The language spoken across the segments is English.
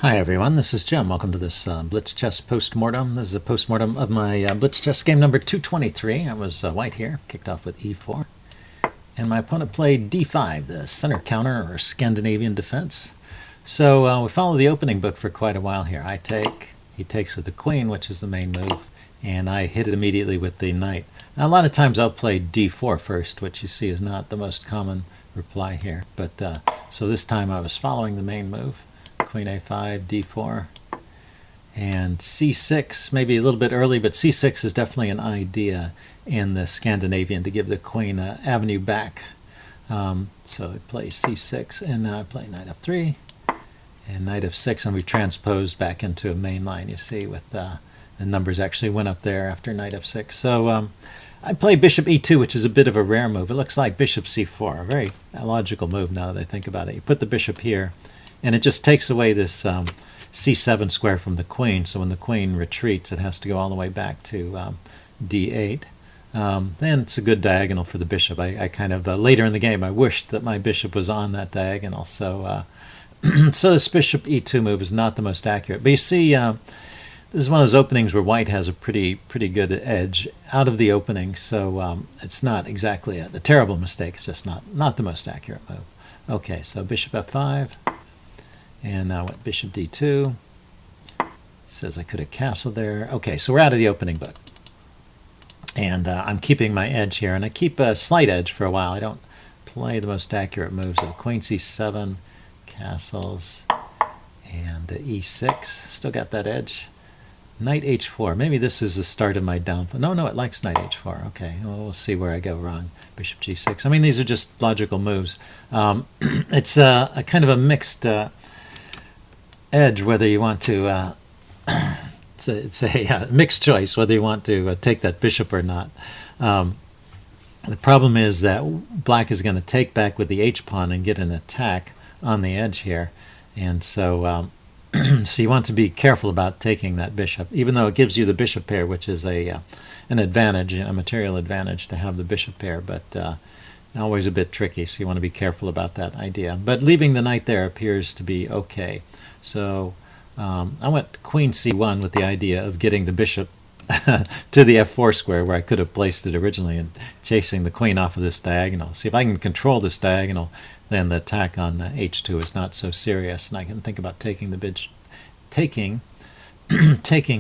Hi everyone, this is Jim. Welcome to this Blitz chess postmortem. This is a postmortem of my Blitz chess game number 223. I was white here, kicked off with e4. And my opponent played d5, the center counter or Scandinavian defense. So we followed the opening book for quite a while here. I take, he takes with the queen, which is the main move, and I hit it immediately with the knight. Now, a lot of times I'll play d4 first, which you see is not the most common reply here. But so this time I was following the main move. Queen a5, d4, and c6, maybe a little bit early, but c6 is definitely an idea in the Scandinavian to give the queen an avenue back. So I play c6, and now I play knight f3, and knight f6, and we transposed back into a main line, you see, with the numbers actually went up there after knight f6. So I play bishop e2, which is a bit of a rare move. It looks like bishop c4, a very logical move now that I think about it. You put the bishop here, and it just takes away this c7 square from the queen, so when the queen retreats, it has to go all the way back to d8. And it's a good diagonal for the bishop. I kind of, later in the game, I wished that my bishop was on that diagonal. So, so this bishop e2 move is not the most accurate. But you see, this is one of those openings where white has a pretty good edge out of the opening, so it's not exactly a terrible mistake. It's just not the most accurate move. Okay, so bishop f5. And now went bishop d2. Says I could have castled there. Okay, so we're out of the opening book. And I'm keeping my edge here. And I keep a slight edge for a while. I don't play the most accurate moves. So queen c7, castles, and e6. Still got that edge. Knight h4. Maybe this is the start of my downfall. No, it likes knight h4. Okay, well, we'll see where I go wrong. Bishop g6. I mean, these are just logical moves. It's a kind of a mixed edge, whether you want to it's a mixed choice whether you want to take that bishop or not. The problem is that black is going to take back with the h-pawn and get an attack on the edge here, and so so you want to be careful about taking that bishop, even though it gives you the bishop pair, which is an advantage, a material advantage to have the bishop pair, but always a bit tricky, so you want to be careful about that idea. But leaving the knight there appears to be okay. So I went queen c1 with the idea of getting the bishop to the f4 square where I could have placed it originally and chasing the queen off of this diagonal. See, if I can control this diagonal, then the attack on h2 is not so serious, and I can think about taking the taking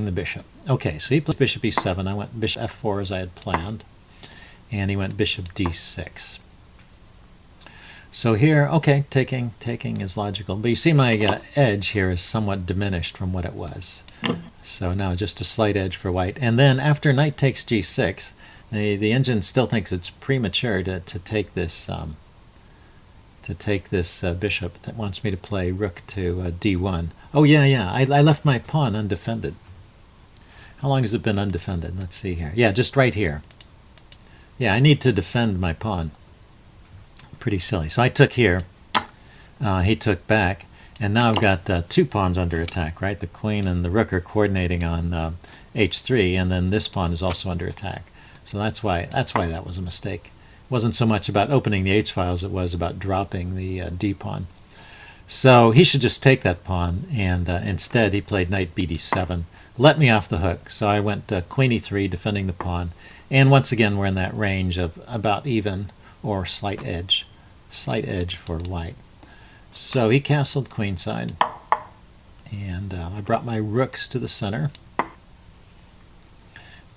the bishop. Okay, so he played bishop e7. I went bishop f4 as I had planned, and he went bishop d6. So here, okay, taking is logical. But you see my edge here is somewhat diminished from what it was. So now just a slight edge for white. And then after knight takes g6, the engine still thinks it's premature to take this bishop that wants me to play rook to d1. Oh, yeah, I left my pawn undefended. How long has it been undefended? Let's see here. Yeah, just right here. Yeah, I need to defend my pawn. Pretty silly. So I took here, he took back, and now I've got two pawns under attack, right? The queen and the rook are coordinating on h3, and then this pawn is also under attack. So that's why that was a mistake. It wasn't so much about opening the h-file as it was about dropping the d-pawn. So he should just take that pawn, and instead he played knight bd7, let me off the hook. So I went queen e3, defending the pawn, and once again we're in that range of about even or slight edge for white. So he castled queenside, and I brought my rooks to the center.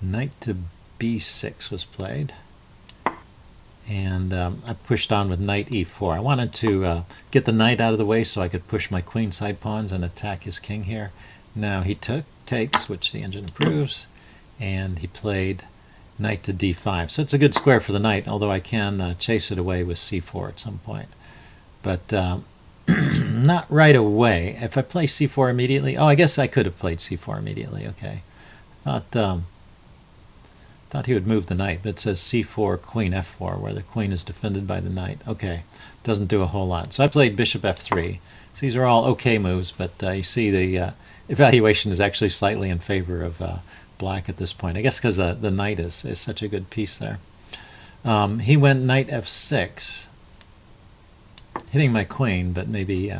Knight to b6 was played, and I pushed on with knight e4. I wanted to get the knight out of the way so I could push my queenside pawns and attack his king here. Now he takes, which the engine approves, and he played knight to d5. So it's a good square for the knight, although I can chase it away with c4 at some point. But not right away. If I play c4 immediately, oh, I guess I could have played c4 immediately. Okay. Thought he would move the knight, but it says c4, queen f4, where the queen is defended by the knight. Okay, doesn't do a whole lot. So I played bishop f3. So these are all okay moves, but you see the evaluation is actually slightly in favor of black at this point. I guess because the knight is such a good piece there. He went knight f6, hitting my queen, but maybe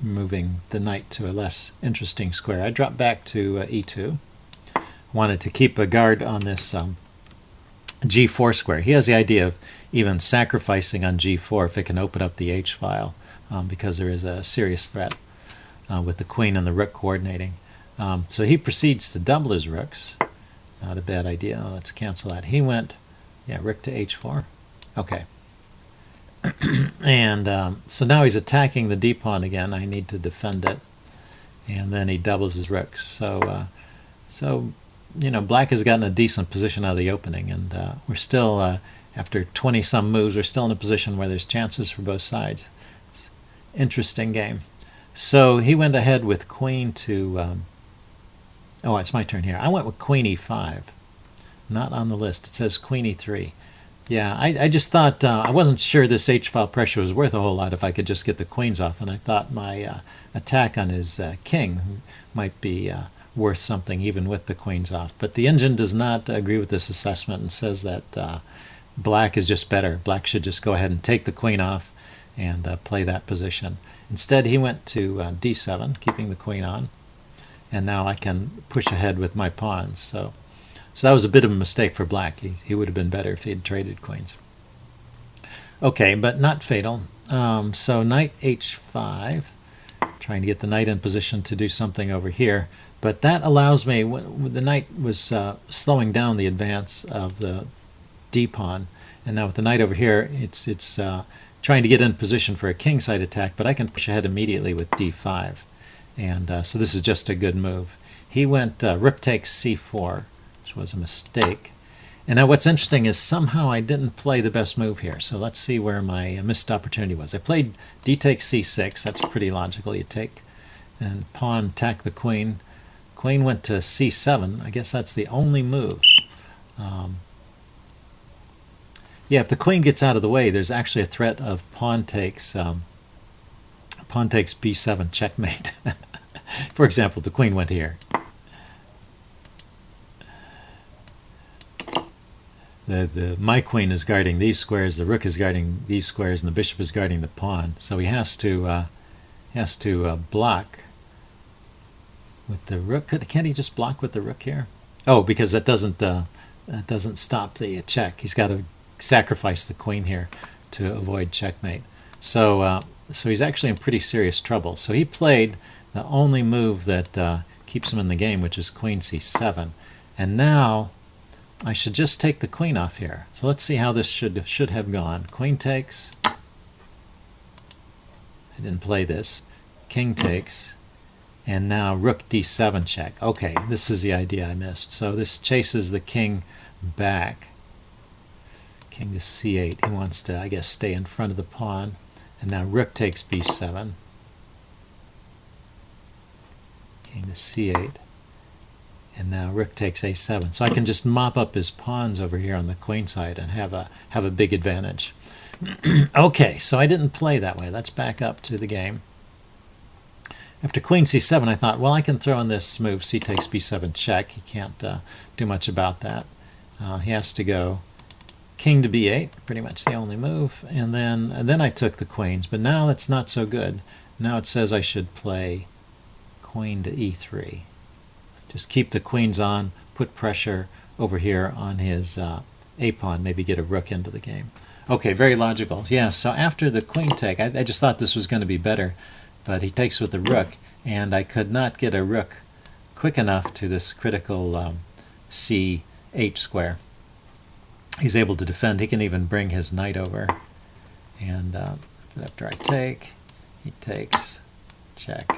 moving the knight to a less interesting square. I dropped back to e2. Wanted to keep a guard on this g4 square. He has the idea of even sacrificing on g4 if it can open up the h file, because there is a serious threat with the queen and the rook coordinating. So he proceeds to double his rooks. Not a bad idea. Let's cancel that. He went, yeah, rook to h4. Okay. And so now he's attacking the d pawn again. I need to defend it. And then he doubles his rooks. So, you know, black has gotten a decent position out of the opening, and we're still, after 20-some moves, we're still in a position where there's chances for both sides. It's an interesting game. So he went ahead with queen to, oh, it's my turn here. I went with queen e5. Not on the list. It says queen e3. Yeah, I just thought, I wasn't sure this h-file pressure was worth a whole lot if I could just get the queens off, and I thought my attack on his king might be worth something even with the queens off. But the engine does not agree with this assessment and says that black is just better. Black should just go ahead and take the queen off and play that position. Instead, he went to d7, keeping the queen on, and now I can push ahead with my pawns. So that was a bit of a mistake for black. He would have been better if he had traded queens. Okay, but not fatal. So knight h5, trying to get the knight in position to do something over here. But that allows me, when the knight was slowing down the advance of the d-pawn, and now with the knight over here, it's trying to get in position for a kingside attack, but I can push ahead immediately with d5. And so this is just a good move. He went rook takes c4, which was a mistake. And now what's interesting is somehow I didn't play the best move here. So let's see where my missed opportunity was. I played d takes c6. That's pretty logical. You take and pawn attack the queen. Queen went to c7. I guess that's the only move. Yeah, if the queen gets out of the way, there's actually a threat of pawn takes b7 checkmate. For example, the queen went here. My queen is guarding these squares, the rook is guarding these squares, and the bishop is guarding the pawn. So he has to block with the rook. Can't he just block with the rook here? Oh, because that doesn't stop the check. He's got to sacrifice the queen here to avoid checkmate. So he's actually in pretty serious trouble. So he played the only move that keeps him in the game, which is queen c7. And now I should just take the queen off here. So let's see how this should have gone. Queen takes. I didn't play this. King takes. And now rook d7 check. Okay, this is the idea I missed. So this chases the king back. King to c8. He wants to, I guess, stay in front of the pawn. And now rook takes b7. King to c8. And now rook takes a7. So I can just mop up his pawns over here on the queen side and have a big advantage. Okay, so I didn't play that way. Let's back up to the game. After queen c7, I thought, well, I can throw in this move, c takes b7 check. He can't do much about that. He has to go king to b8, pretty much the only move. And then I took the queens, but now it's not so good. Now it says I should play queen to e3. Just keep the queens on, put pressure over here on his a-pawn, maybe get a rook into the game. Okay, very logical. Yeah, so after the queen take, I just thought this was going to be better, but he takes with the rook, and I could not get a rook quick enough to this critical c8 square. He's able to defend. He can even bring his knight over. And after I take, he takes, check.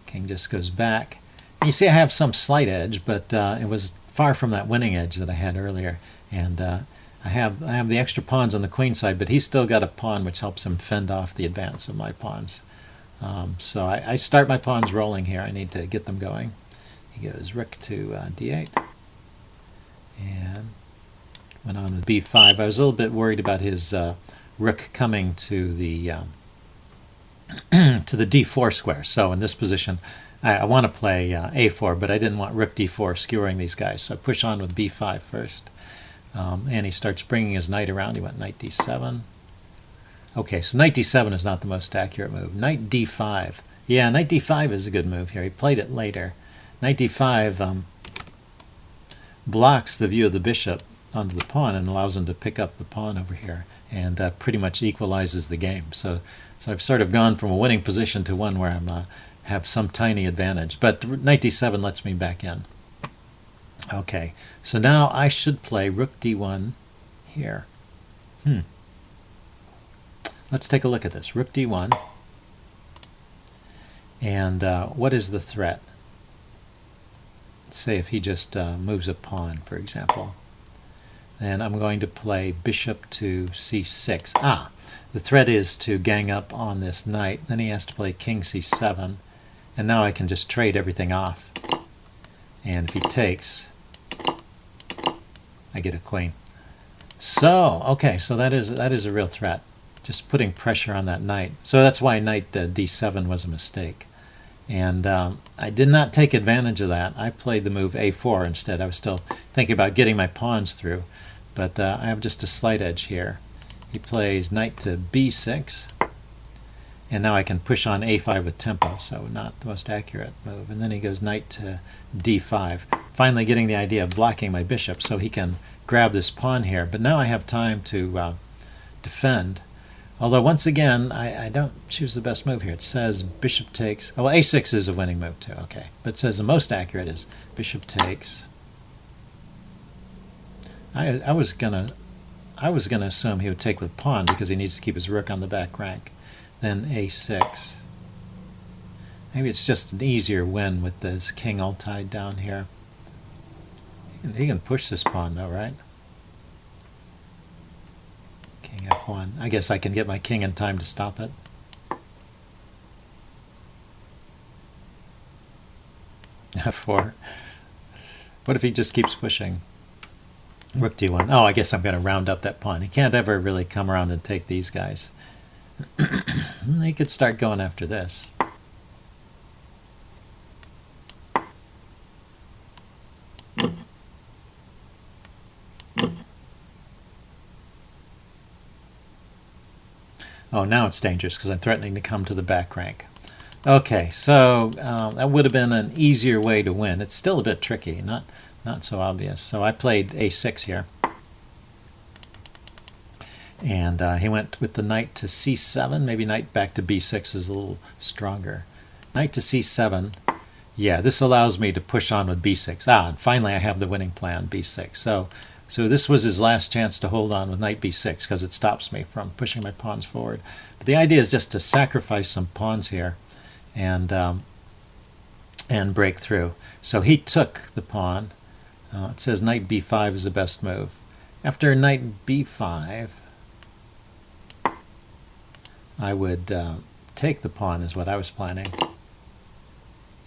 King just goes back. You see I have some slight edge, but it was far from that winning edge that I had earlier. And I have the extra pawns on the queen side, but he's still got a pawn which helps him fend off the advance of my pawns. So I start my pawns rolling here. I need to get them going. He goes rook to d8. And went on with b5. I was a little bit worried about his rook coming to the to the d4 square. So in this position, I want to play a4, but I didn't want rook d4 skewering these guys. So I push on with b5 first. And he starts bringing his knight around. He went knight d7. Okay, so knight d7 is not the most accurate move. Knight d5 Yeah, knight d5 is a good move here. He played it later. Knight d5 blocks the view of the bishop onto the pawn and allows him to pick up the pawn over here, and pretty much equalizes the game. So I've sort of gone from a winning position to one where I'm have some tiny advantage. But knight d7 lets me back in. Okay, so now I should play rook d1 here. Let's take a look at this. Rook d1. And what is the threat? Say if he just moves a pawn, for example. Then I'm going to play bishop to c6. The threat is to gang up on this knight. Then he has to play king c7. And now I can just trade everything off. And if he takes, I get a queen. So, okay, so that is a real threat. Just putting pressure on that knight. So that's why knight d7 was a mistake. And I did not take advantage of that. I played the move a4 instead. I was still thinking about getting my pawns through. But I have just a slight edge here. He plays knight to b6. And now I can push on a5 with tempo, so not the most accurate move. And then he goes knight to d5. Finally getting the idea of blocking my bishop so he can grab this pawn here. But now I have time to defend. Although, once again, I don't choose the best move here. It says bishop takes. Oh, well, a6 is a winning move, too. Okay. But it says the most accurate is bishop takes. I was gonna assume he would take with pawn because he needs to keep his rook on the back rank. Then a6. Maybe it's just an easier win with this king all tied down here. He can push this pawn, though, right? King f1. I guess I can get my king in time to stop it. f4. What if he just keeps pushing? Rook d1. Oh, I guess I'm going to round up that pawn. He can't ever really come around and take these guys. He could start going after this. Oh, now it's dangerous because I'm threatening to come to the back rank. Okay, so that would have been an easier way to win. It's still a bit tricky, not so obvious. So I played a6 here. And he went with the knight to c7. Maybe knight back to b6 is a little stronger. Knight to c7. Yeah, this allows me to push on with b6. And finally I have the winning plan, b6. So this was his last chance to hold on with knight b6 because it stops me from pushing my pawns forward. But the idea is just to sacrifice some pawns here and break through. So he took the pawn. It says knight b5 is the best move. After knight b5, I would take the pawn is what I was planning.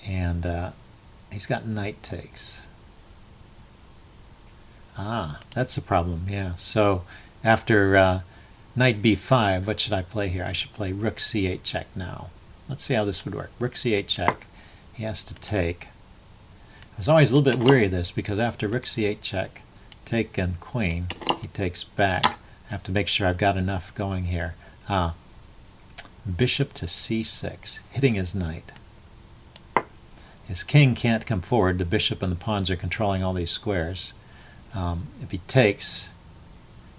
And he's got knight takes. That's the problem, yeah. So after knight b5, what should I play here? I should play rook c8 check now. Let's see how this would work. Rook c8 check. He has to take. I was always a little bit weary of this because after rook c8 check, take and queen, he takes back. I have to make sure I've got enough going here. Bishop to c6, hitting his knight. His king can't come forward. The bishop and the pawns are controlling all these squares. If he takes,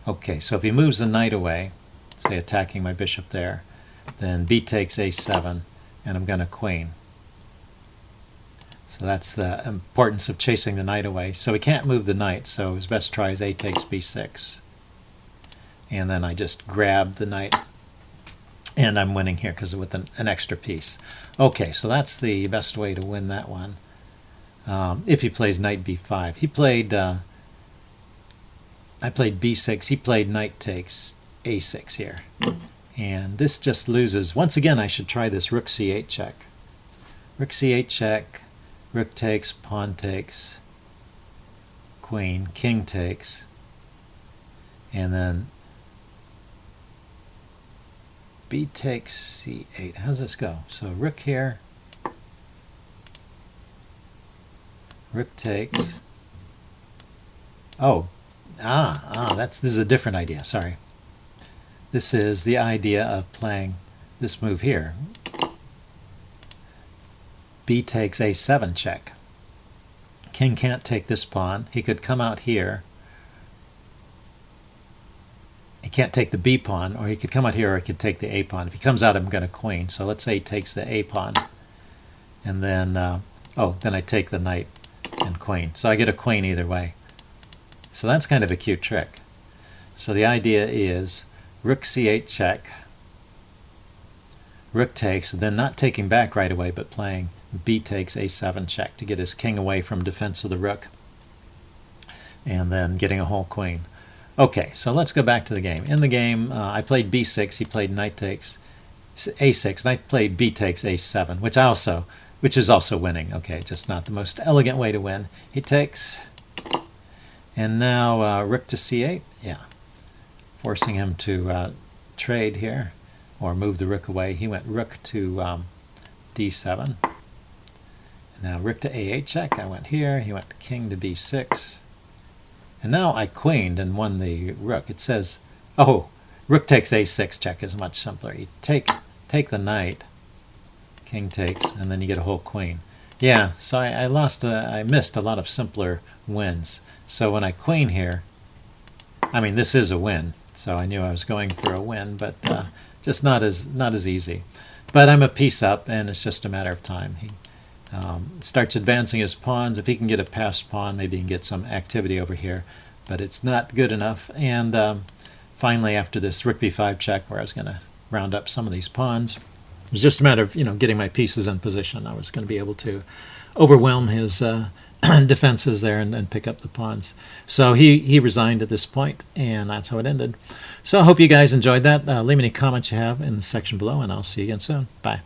okay, so if he moves the knight away, say attacking my bishop there, then b takes a7, and I'm going to queen. So that's the importance of chasing the knight away. So he can't move the knight, so his best try is a takes b6. And then I just grab the knight, and I'm winning here because with an extra piece. Okay, so that's the best way to win that one. If he plays knight b5. He played, I played b6, he played knight takes a6 here. And this just loses. Once again, I should try this rook c8 check. Rook c8 check, rook takes, pawn takes, queen, king takes, and then b takes c8. How's this go? So rook here, rook takes. Oh, this is a different idea. Sorry. This is the idea of playing this move here. b takes a7 check. King can't take this pawn. He could come out here. He can't take the b pawn, or he could come out here, or he could take the a pawn. If he comes out, I'm going to queen. So let's say he takes the a pawn, and then then I take the knight and queen. So I get a queen either way. So that's kind of a cute trick. So the idea is rook c8 check, rook takes, then not taking back right away, but playing b takes a7 check to get his king away from defense of the rook, and then getting a whole queen. Okay, so let's go back to the game. In the game, I played b6, he played knight takes a6, and I played b takes a7, which is also winning. Okay, just not the most elegant way to win. He takes, and now rook to c8, yeah, forcing him to trade here, or move the rook away. He went rook to d7. Now rook to a8 check, I went here, he went king to b6. And now I queened and won the rook. It says, oh, rook takes a6 check is much simpler. You take the knight, king takes, and then you get a whole queen. Yeah, so I missed a lot of simpler wins. So when I queen here, I mean, this is a win. So I knew I was going for a win, but just not as easy. But I'm a piece up, and it's just a matter of time. He starts advancing his pawns. If he can get a passed pawn, maybe he can get some activity over here, but it's not good enough. And finally, after this rook b5 check, where I was going to round up some of these pawns, it was just a matter of getting my pieces in position. I was going to be able to overwhelm his defenses there and pick up the pawns. So he resigned at this point, and that's how it ended. So I hope you guys enjoyed that. Leave me any comments you have in the section below, and I'll see you again soon. Bye.